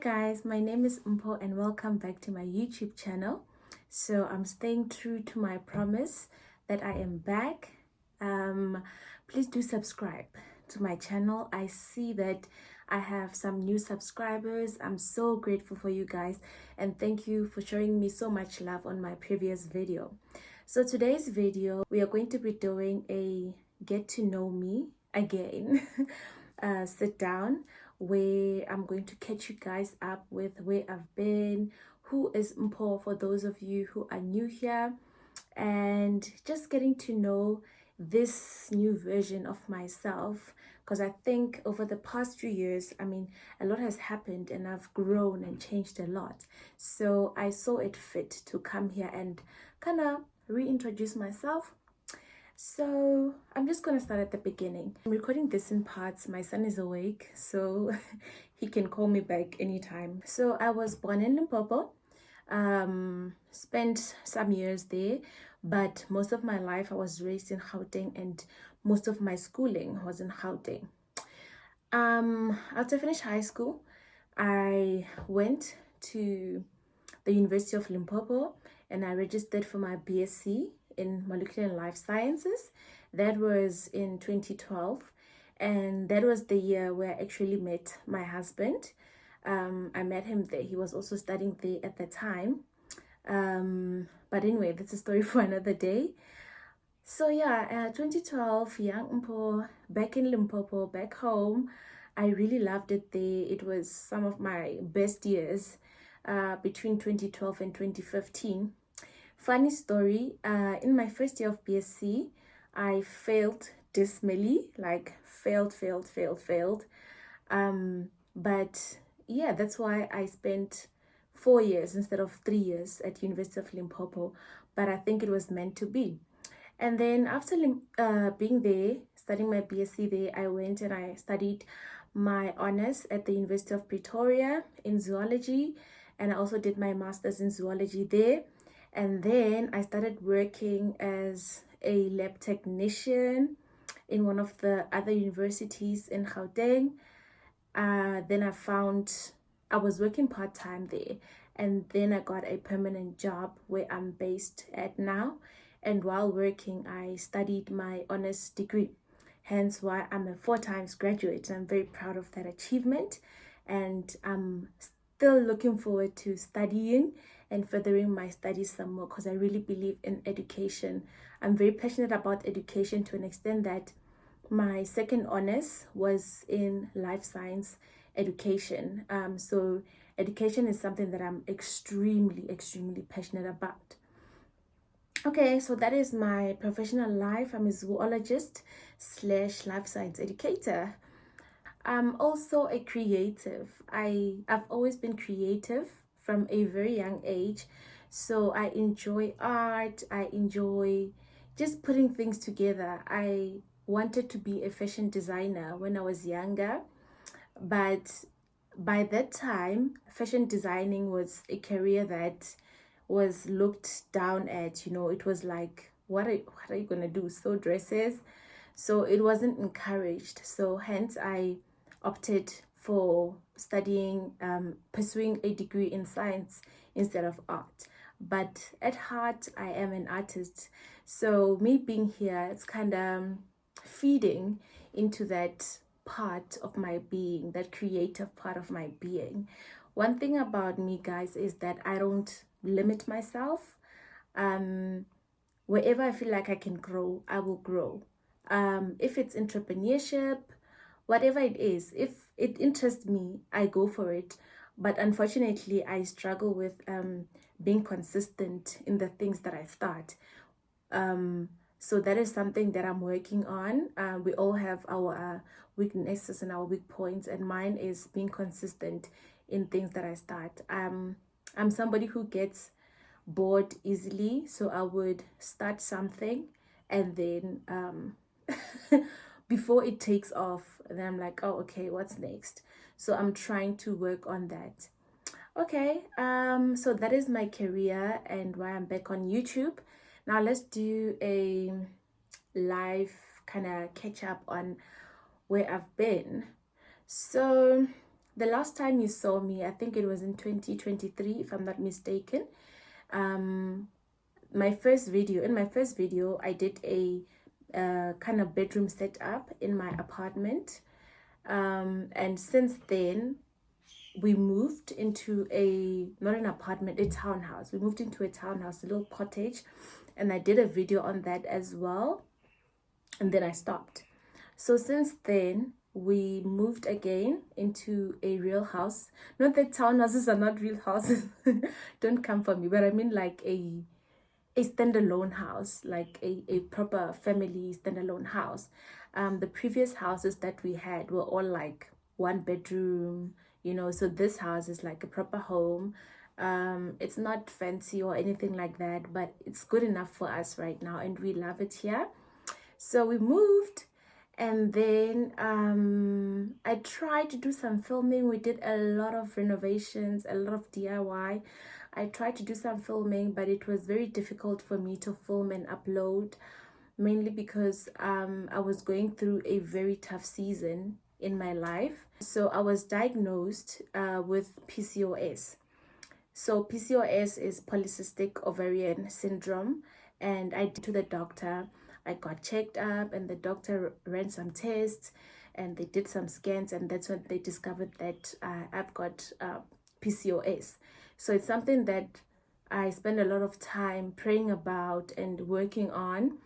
guys, my name is Mpo and welcome back to my YouTube channel. So I'm staying true to my promise that I am back. Please do subscribe to my channel. I see that I have some new subscribers. I'm so grateful for you guys and thank you for showing me so much love on my previous video. So today's video, we are going to be doing a get to know me again sit down where I'm going to catch you guys up with where I've been, who is Mpo for those of you who are new here, and just getting to know this new version of myself, because I think over the past few years, a lot has happened and I've grown and changed a lot. So I saw it fit to come here and kind of reintroduce myself. So I'm just gonna start at the beginning. I'm recording this in parts. My son is awake, so he can call me back anytime. So I was born in Limpopo, spent some years there, but most of my life I was raised in Gauteng and most of my schooling was in Gauteng. After I finished high school, I went to the University of Limpopo and I registered for my BSc in Molecular and Life Sciences. That was in 2012, and that was the year where I actually met my husband. I met him there. He was also studying there at the time. But anyway, that's a story for another day. So yeah, 2012, young Mpo, back in Limpopo, back home. I really loved it there. It was some of my best years between 2012 and 2015. Funny story, in my first year of BSc, I failed dismally, like failed. But yeah, that's why I spent 4 years instead of 3 years at University of Limpopo. But I think it was meant to be. And then after being there, studying my BSc there, I went and I studied my honors at the University of Pretoria in zoology. And I also did my master's in zoology there. And then I started working as a lab technician in one of the other universities in Gauteng. Then I was working part-time there. And then I got a permanent job where I'm based at now. And while working, I studied my honors degree. Hence why I'm a 4 times graduate. I'm very proud of that achievement. And I'm still looking forward to studying and furthering my studies some more because I really believe in education. I'm very passionate about education to an extent that my second honors was in life science education. So education is something that I'm extremely passionate about. Okay, so that is my professional life. I'm a zoologist / life science educator. I'm also a creative. I've always been creative from a very young age. So I enjoy art. I enjoy just putting things together. I wanted to be a fashion designer when I was younger. But by that time, fashion designing was a career that was looked down at. It was like, what are you going to do? Sew dresses? So it wasn't encouraged. So hence I opted for pursuing a degree in science instead of art. But at heart, I am an artist. So me being here, it's kind of feeding into that part of my being, that creative part of my being. One thing about me, guys, is that I don't limit myself. Wherever I feel like I can grow, I will grow. If it's entrepreneurship, whatever it is, if it interests me, I go for it. But unfortunately, I struggle with being consistent in the things that I start. So that is something that I'm working on. We all have our weaknesses and our weak points, and mine is being consistent in things that I start. I'm somebody who gets bored easily, so I would start something and then before it takes off, then I'm like, oh, okay, what's next? So I'm trying to work on that. Okay, so that is my career and why I'm back on YouTube. Now let's do a live kind of catch up on where I've been. So the last time you saw me, I think it was in 2023, if I'm not mistaken. My first video, I did a kind of bedroom setup in my apartment. And since then, we moved into not an apartment, a townhouse. We moved into a townhouse, a little cottage, and I did a video on that as well. And then I stopped. So since then, we moved again into a real house. Not that townhouses are not real houses. Don't come for me, but I mean like a standalone house, like a proper family standalone house. The previous houses that we had were all like one bedroom, you know, so this house is like a proper home. It's not fancy or anything like that, but it's good enough for us right now, and we love it here. So we moved, and then I tried to do some filming. We did a lot of renovations, a lot of DIY. I tried to do some filming, but it was very difficult for me to film and upload, mainly because I was going through a very tough season in my life. So I was diagnosed with PCOS. So PCOS is polycystic ovarian syndrome, and I did to the doctor. I got checked up, and the doctor ran some tests, and they did some scans, and that's when they discovered that I've got PCOS. So it's something that I spend a lot of time praying about and working on.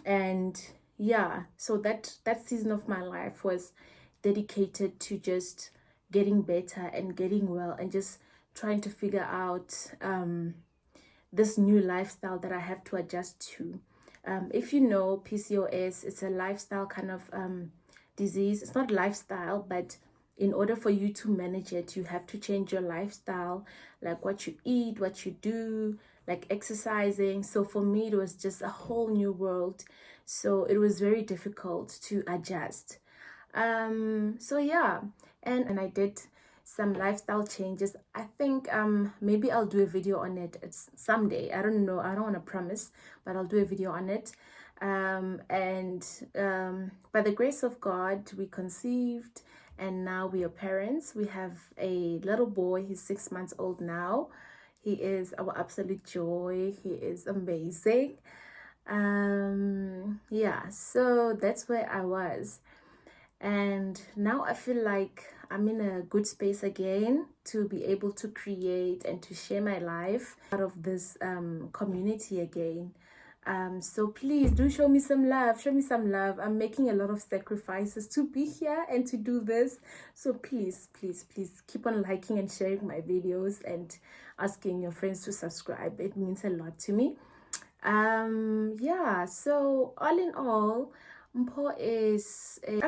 And yeah, so that season of my life was dedicated to just getting better and getting well, and just trying to figure out this new lifestyle that I have to adjust to. If you know, PCOS, it's a lifestyle kind of disease. It's not lifestyle, but in order for you to manage it, you have to change your lifestyle, like what you eat, what you do, like exercising. So for me, it was just a whole new world. So it was very difficult to adjust. So yeah, and I did some lifestyle changes. I think maybe I'll do a video on it someday. I don't know, I don't want to promise, but I'll do a video on it. By the grace of God, we conceived, and now we are parents. We have a little boy. He's 6 months old now. He is our absolute joy. He is amazing. Yeah, so that's where I was. And now I feel like I'm in a good space again to be able to create and to share my life out of this community again. So please do show me some love. Show me some love. I'm making a lot of sacrifices to be here and to do this. So please, please, please keep on liking and sharing my videos and asking your friends to subscribe. It means a lot to me. Yeah, so all in all, I'm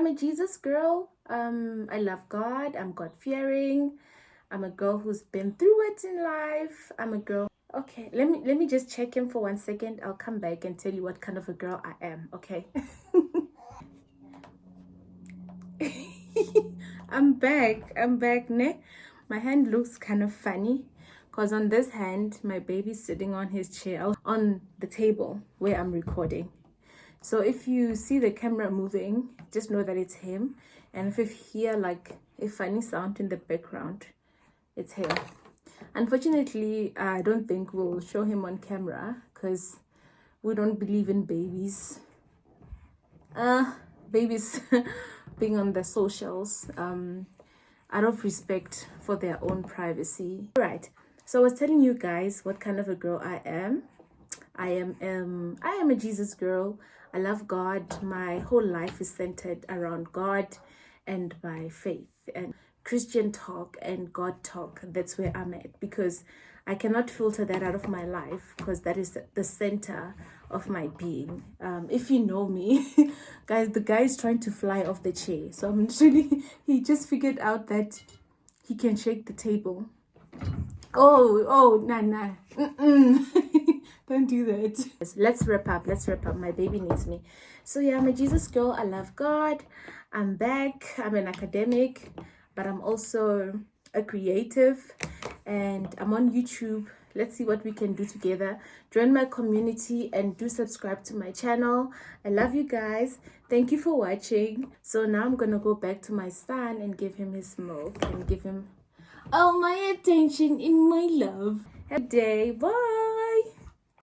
a Jesus girl. I love God. I'm God-fearing. I'm a girl who's been through it in life. I'm a girl. Okay, let me just check in for 1 second. I'll come back and tell you what kind of a girl I am, okay? I'm back, ne? My hand looks kind of funny because on this hand, my baby's sitting on his chair on the table where I'm recording. So if you see the camera moving, just know that it's him. And if you hear like a funny sound in the background, it's him. Unfortunately, I don't think we'll show him on camera because we don't believe in babies. Babies being on the socials, out of respect for their own privacy. Right. So I was telling you guys what kind of a girl I am. I am a Jesus girl. I love God. My whole life is centered around God and my faith and Christian talk and God talk. That's where I'm at, because I cannot filter that out of my life, because that is the center of my being. If you know me, guys, the guy is trying to fly off the chair. So I'm literally, he just figured out that he can shake the table. Oh, nah. Don't do that. Let's wrap up. My baby needs me. So yeah, I'm a Jesus girl. I love God. I'm back. I'm an academic, but I'm also a creative, and I'm on YouTube let's see what we can do together. Join my community and do subscribe to my channel. I love you guys. Thank you for watching. So now I'm gonna go back to my son and give him his milk and give him all my attention in my love. Have a day. Bye.